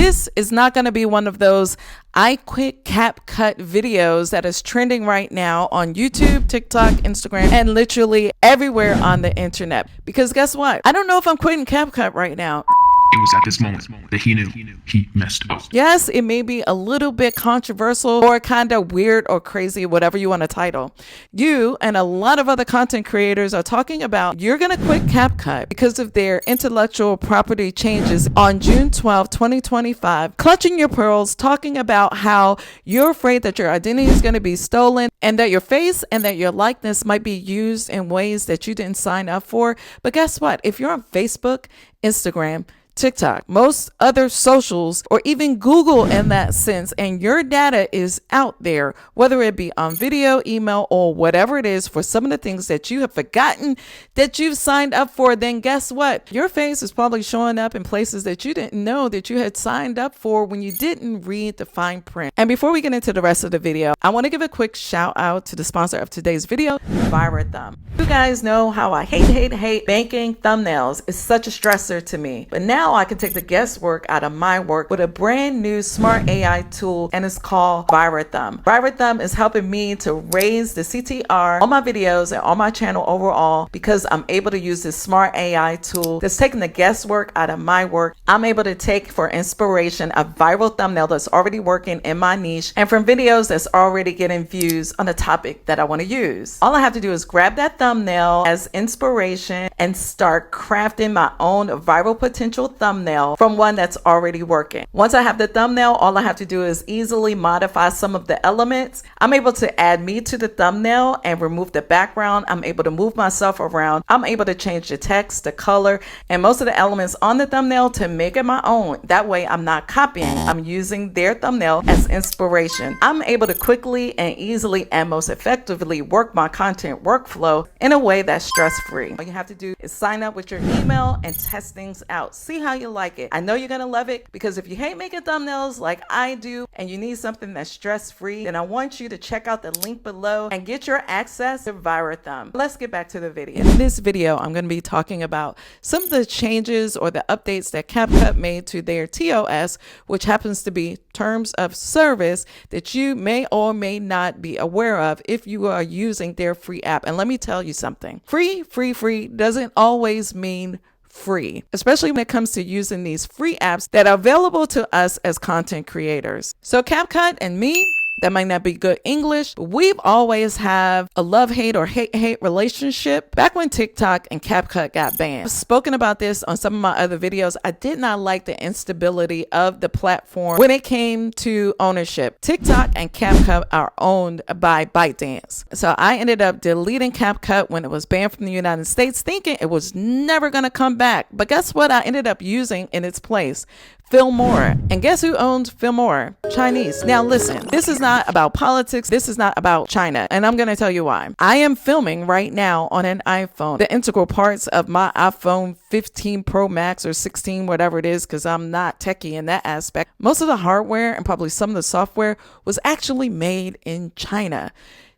This is not going to be one of those I quit CapCut videos that is trending right now on YouTube, TikTok, Instagram, and literally everywhere on the internet. Because guess what? I don't know if I'm quitting CapCut right now. It was at this moment that he knew he messed up. Yes, it may be a little bit controversial or kind of weird or crazy, whatever you want to title. You and a lot of other content creators are talking about you're going to quit CapCut because of their intellectual property changes on June 12, 2025, clutching your pearls, talking about how you're afraid that your identity is going to be stolen and that your face and that your likeness might be used in ways that you didn't sign up for. But guess what? If you're on Facebook, Instagram, TikTok, most other socials, or even Google in that sense, and your data is out there, whether it be on video, email, or whatever it is, for some of the things that you have forgotten that you've signed up for, then guess what? Your face is probably showing up in places that you didn't know that you had signed up for when you didn't read the fine print. And before we get into the rest of the video, I want to give a quick shout out to the sponsor of today's video, Riverside. You guys know how I hate banking thumbnails. It's such a stressor to me. But now I can take the guesswork out of my work with a brand new smart AI tool, and it's called Riverside. Riverside is helping me to raise the CTR on my videos and on my channel overall because I'm able to use this smart AI tool that's taking the guesswork out of my work. I'm able to take for inspiration a viral thumbnail that's already working in my niche and from videos that's already getting views on the topic that I want to use. All I have to do is grab that thumbnail as inspiration and start crafting my own viral potential thumbnail from one that's already working. Once I have the thumbnail, all I have to do is easily modify some of the elements. I'm able to add me to the thumbnail and remove the background. I'm able to move myself around. I'm able to change the text, the color, and most of the elements on the thumbnail to make it my own. That way I'm not copying. I'm using their thumbnail as inspiration. I'm able to quickly and easily and most effectively work my content workflow in a way that's stress-free. All you have to do is sign up with your email and test things out. See how you like it. I know you're gonna love it, because if you hate making thumbnails like I do and you need something that's stress-free, then I want you to check out the link below and get your access to Riverside. Let's get back to the video. In this video, I'm going to be talking about some of the changes or the updates that CapCut made to their TOS, which happens to be terms of service, that you may or may not be aware of if you are using their free app. And let me tell you something. Free doesn't always mean free, especially when it comes to using these free apps that are available to us as content creators. So CapCut and me, that might not be good English, but we've always have a love-hate or hate-hate relationship. Back when TikTok and CapCut got banned, I've spoken about this on some of my other videos. I did not like the instability of the platform when it came to ownership. TikTok and CapCut are owned by ByteDance. So I ended up deleting CapCut when it was banned from the United States, thinking it was never going to come back. But guess what I ended up using in its place? Filmora. And guess who owns Filmora? Chinese. Now listen, this is not about politics. This is not about China. And I'm going to tell you why. I am filming right now on an iPhone. The integral parts of my iPhone 15 Pro Max or 16, whatever it is, because I'm not techie in that aspect. Most of the hardware and probably some of the software was actually made in China.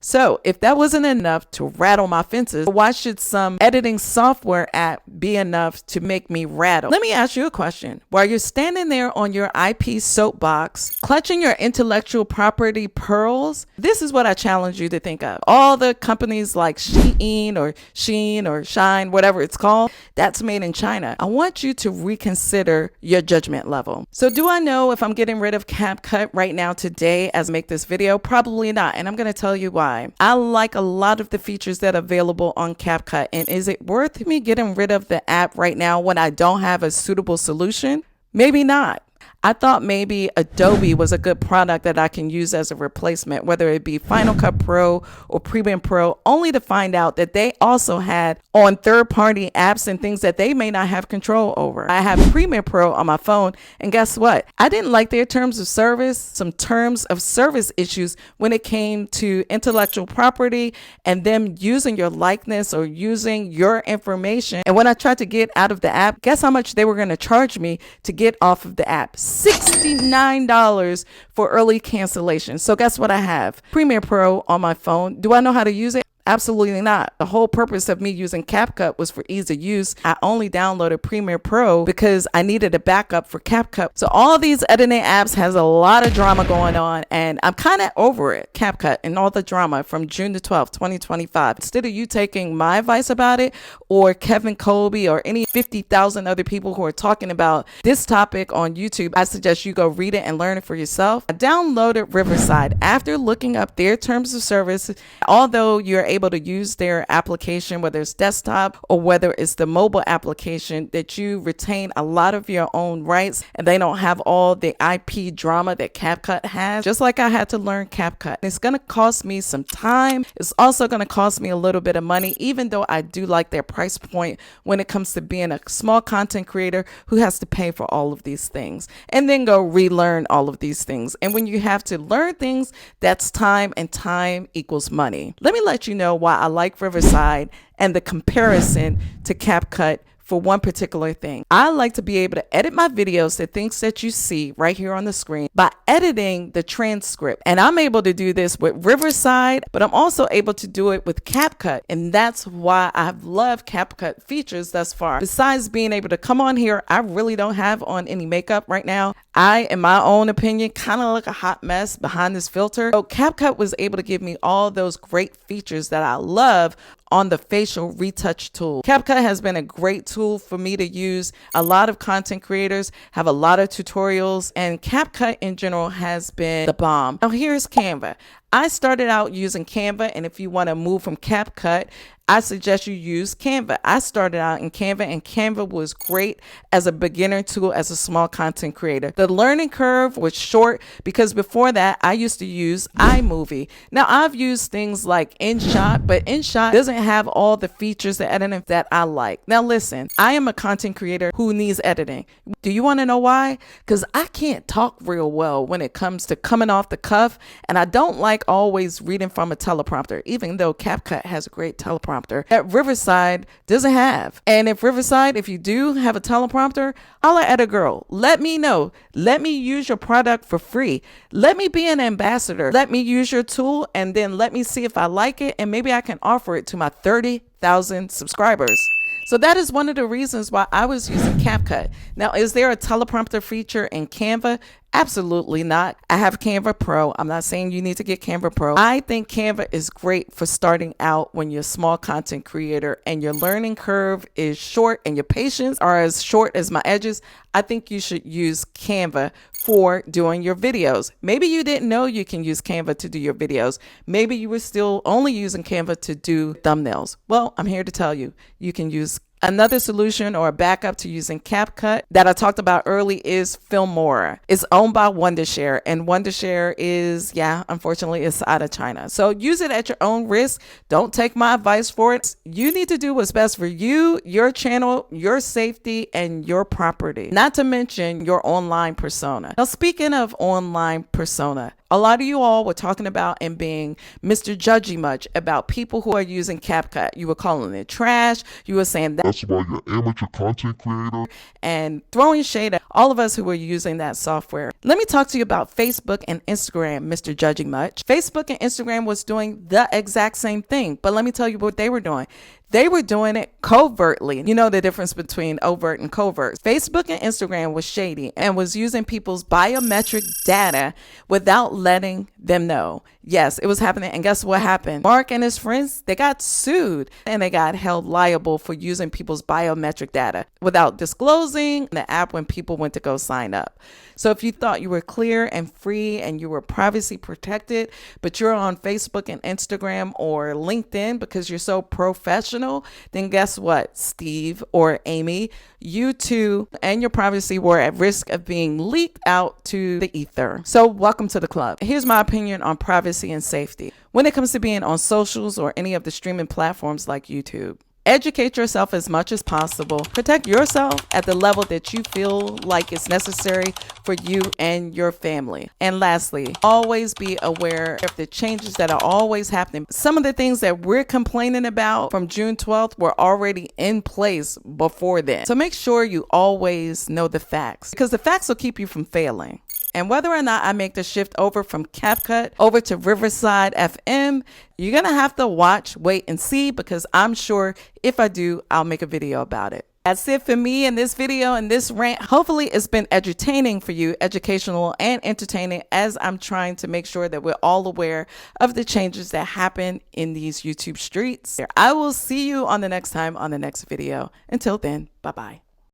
So if that wasn't enough to rattle my fences, why should some editing software app be enough to make me rattle? Let me ask you a question. While you're standing there on your IP soapbox, clutching your intellectual property pearls, this is what I challenge you to think of. All the companies like Shein or Shine, whatever it's called, that's made in China. I want you to reconsider your judgment level. So do I know if I'm getting rid of CapCut right now today as I make this video? Probably not. And I'm going to tell you why. I like a lot of the features that are available on CapCut, and is it worth me getting rid of the app right now when I don't have a suitable solution? Maybe not. I thought maybe Adobe was a good product that I can use as a replacement, whether it be Final Cut Pro or Premiere Pro, only to find out that they also had on third-party apps and things that they may not have control over. I have Premiere Pro on my phone, and guess what? I didn't like their terms of service, some terms of service issues when it came to intellectual property and them using your likeness or using your information. And when I tried to get out of the app, guess how much they were going to charge me to get off of the app? $69 for early cancellation. So guess what I have? Premiere Pro on my phone. Do I know how to use it? Absolutely not. The whole purpose of me using CapCut was for ease of use. I only downloaded Premiere Pro because I needed a backup for CapCut. So all these editing apps has a lot of drama going on, and I'm kind of over it. CapCut and all the drama from June the 12th, 2025. Instead of you taking my advice about it, or Kevin Colby or any 50,000 other people who are talking about this topic on YouTube, I suggest you go read it and learn it for yourself. I downloaded Riverside after looking up their terms of service. Although you're able to use their application, whether it's desktop or whether it's the mobile application, that you retain a lot of your own rights and they don't have all the IP drama that CapCut has. Just like I had to learn CapCut. It's going to cost me some time. It's also going to cost me a little bit of money, even though I do like their price point when it comes to being a small content creator who has to pay for all of these things and then go relearn all of these things. And when you have to learn things, that's time, and time equals money. Let me let you know why I like Riverside and the comparison to CapCut for one particular thing. I like to be able to edit my videos, the things that you see right here on the screen, by editing the transcript. And I'm able to do this with Riverside, but I'm also able to do it with CapCut. And that's why I've loved CapCut features thus far. Besides being able to come on here, I really don't have on any makeup right now. I, in my own opinion, kind of look a hot mess behind this filter. So CapCut was able to give me all those great features that I love on the facial retouch tool. CapCut has been a great tool for me to use. A lot of content creators have a lot of tutorials, and CapCut in general has been the bomb. Now here's Canva. I started out using Canva, and if you want to move from CapCut, I suggest you use Canva. I started out in Canva, and Canva was great as a beginner tool as a small content creator. The learning curve was short because before that, I used to use iMovie. Now, I've used things like InShot, but InShot doesn't have all the features of editing that I like. Now, listen, I am a content creator who needs editing. Do you want to know why? Because I can't talk real well when it comes to coming off the cuff, and I don't like always reading from a teleprompter, even though CapCut has a great teleprompter that Riverside doesn't have. And if Riverside, if you do have a teleprompter, holla at a girl. Let me know. Let me use your product for free. Let me be an ambassador. Let me use your tool, and then let me see if I like it, and maybe I can offer it to my 30,000 subscribers. So that is one of the reasons why I was using CapCut. Now, is there a teleprompter feature in Canva? Absolutely not. I have Canva Pro. I'm not saying you need to get Canva Pro. I think Canva is great for starting out when you're a small content creator and your learning curve is short and your patience are as short as my edges. I think you should use Canva for doing your videos. Maybe you didn't know you can use Canva to do your videos. Maybe you were still only using Canva to do thumbnails. Well, I'm here to tell you, you can use another solution or a backup to using CapCut that I talked about early is Filmora. It's owned by Wondershare, and Wondershare is, unfortunately, it's out of China. So use it at your own risk. Don't take my advice for it. You need to do what's best for you, your channel, your safety, and your property. Not to mention your online persona. Now, speaking of online persona, a lot of you all were talking about and being Mr. Judgy much about people who are using CapCut. You were calling it trash. You were saying that's why you're an amateur content creator, and throwing shade at all of us who were using that software. Let me talk to you about Facebook and Instagram, Mr. Judgy much. Facebook and Instagram was doing the exact same thing, but let me tell you what they were doing. They were doing it covertly. You know the difference between overt and covert. Facebook and Instagram was shady and was using people's biometric data without letting them know. Yes, it was happening. And guess what happened? Mark and his friends, they got sued and they got held liable for using people's biometric data without disclosing the app when people went to go sign up. So if you thought you were clear and free and you were privacy protected, but you're on Facebook and Instagram or LinkedIn because you're so professional, then guess what, Steve or Amy, you too and your privacy were at risk of being leaked out to the ether. So welcome to the club. Here's my opinion on privacy and safety when it comes to being on socials or any of the streaming platforms like YouTube. Educate yourself as much as possible. Protect yourself at the level that you feel like it's necessary for you and your family. And lastly, always be aware of the changes that are always happening. Some of the things that we're complaining about from June 12th were already in place before then. So make sure you always know the facts, because the facts will keep you from failing. And whether or not I make the shift over from CapCut over to Riverside FM, you're going to have to watch, wait, and see, because I'm sure if I do, I'll make a video about it. That's it for me in this video and this rant. Hopefully it's been edutaining for you, educational and entertaining, as I'm trying to make sure that we're all aware of the changes that happen in these YouTube streets. I will see you on the next time on the next video. Until then, bye-bye.